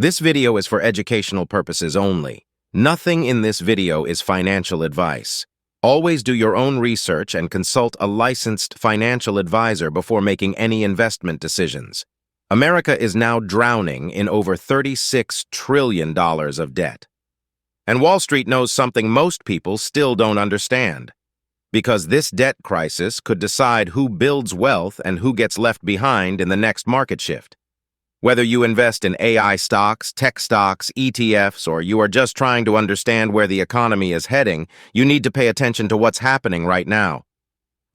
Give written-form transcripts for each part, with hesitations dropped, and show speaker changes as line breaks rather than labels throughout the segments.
This video is for educational purposes only. Nothing in this video is financial advice. Always do your own research and consult a licensed financial advisor before making any investment decisions. America is now drowning in over $36 trillion of debt. And Wall Street knows something most people still don't understand. Because this debt crisis could decide who builds wealth and who gets left behind in the next market shift. Whether you invest in AI stocks, tech stocks, ETFs, or you are just trying to understand where the economy is heading, you need to pay attention to what's happening right now.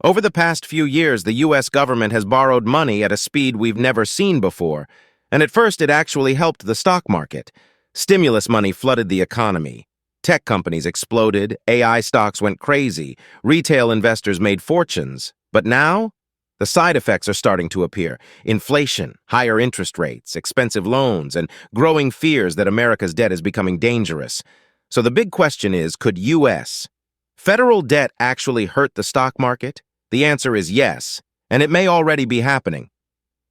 Over the past few years, the U.S. government has borrowed money at a speed we've never seen before, and at first it actually helped the stock market. Stimulus money flooded the economy. Tech companies exploded, AI stocks went crazy, retail investors made fortunes. But now, the side effects are starting to appear. Inflation, higher interest rates, expensive loans, and growing fears that America's debt is becoming dangerous. So the big question is, could U.S. federal debt actually hurt the stock market? The answer is yes, and it may already be happening.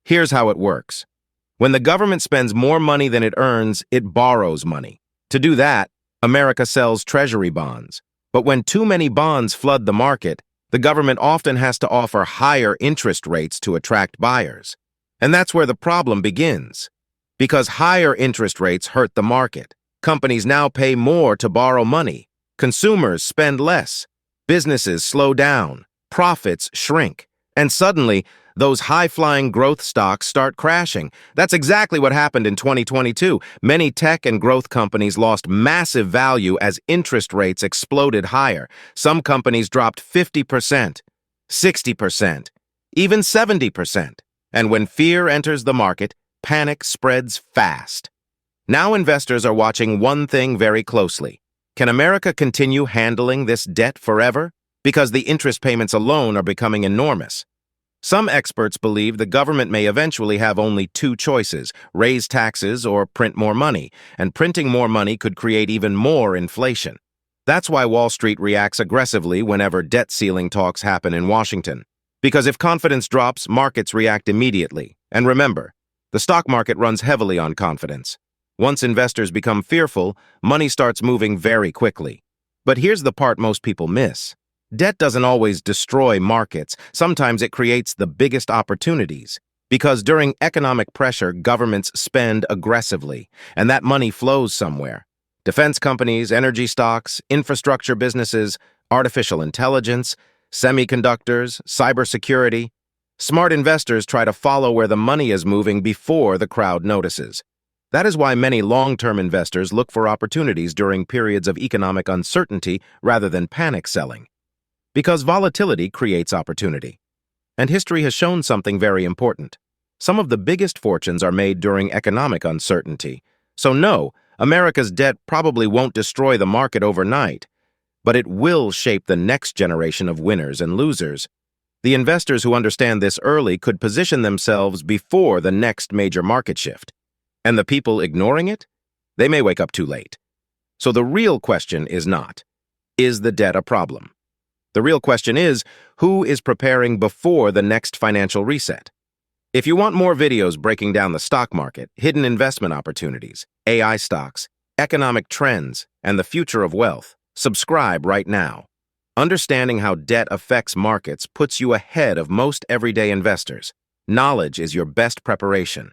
Here's how it works. When the government spends more money than it earns, it borrows money. To do that, America sells treasury bonds. But when too many bonds flood the market, the government often has to offer higher interest rates to attract buyers. And that's where the problem begins. Because higher interest rates hurt the market. Companies now pay more to borrow money. Consumers spend less. Businesses slow down. Profits shrink. And suddenly, those high-flying growth stocks start crashing. That's exactly what happened in 2022. Many tech and growth companies lost massive value as interest rates exploded higher. Some companies dropped 50%, 60%, even 70%. And when fear enters the market, panic spreads fast. Now investors are watching one thing very closely. Can America continue handling this debt forever? Because the interest payments alone are becoming enormous. Some experts believe the government may eventually have only two choices, raise taxes or print more money, and printing more money could create even more inflation. That's why Wall Street reacts aggressively whenever debt ceiling talks happen in Washington. Because if confidence drops, markets react immediately. And remember, the stock market runs heavily on confidence. Once investors become fearful, money starts moving very quickly. But here's the part most people miss. Debt doesn't always destroy markets. Sometimes it creates the biggest opportunities. Because during economic pressure, governments spend aggressively, and that money flows somewhere. Defense companies, energy stocks, infrastructure businesses, artificial intelligence, semiconductors, cybersecurity. Smart investors try to follow where the money is moving before the crowd notices. That is why many long-term investors look for opportunities during periods of economic uncertainty rather than panic selling. Because volatility creates opportunity. And history has shown something very important. Some of the biggest fortunes are made during economic uncertainty. So no, America's debt probably won't destroy the market overnight, but it will shape the next generation of winners and losers. The investors who understand this early could position themselves before the next major market shift. And the people ignoring it? They may wake up too late. So the real question is not, is the debt a problem? The real question is, who is preparing before the next financial reset? If you want more videos breaking down the stock market, hidden investment opportunities, AI stocks, economic trends, and the future of wealth, subscribe right now. Understanding how debt affects markets puts you ahead of most everyday investors. Knowledge is your best preparation.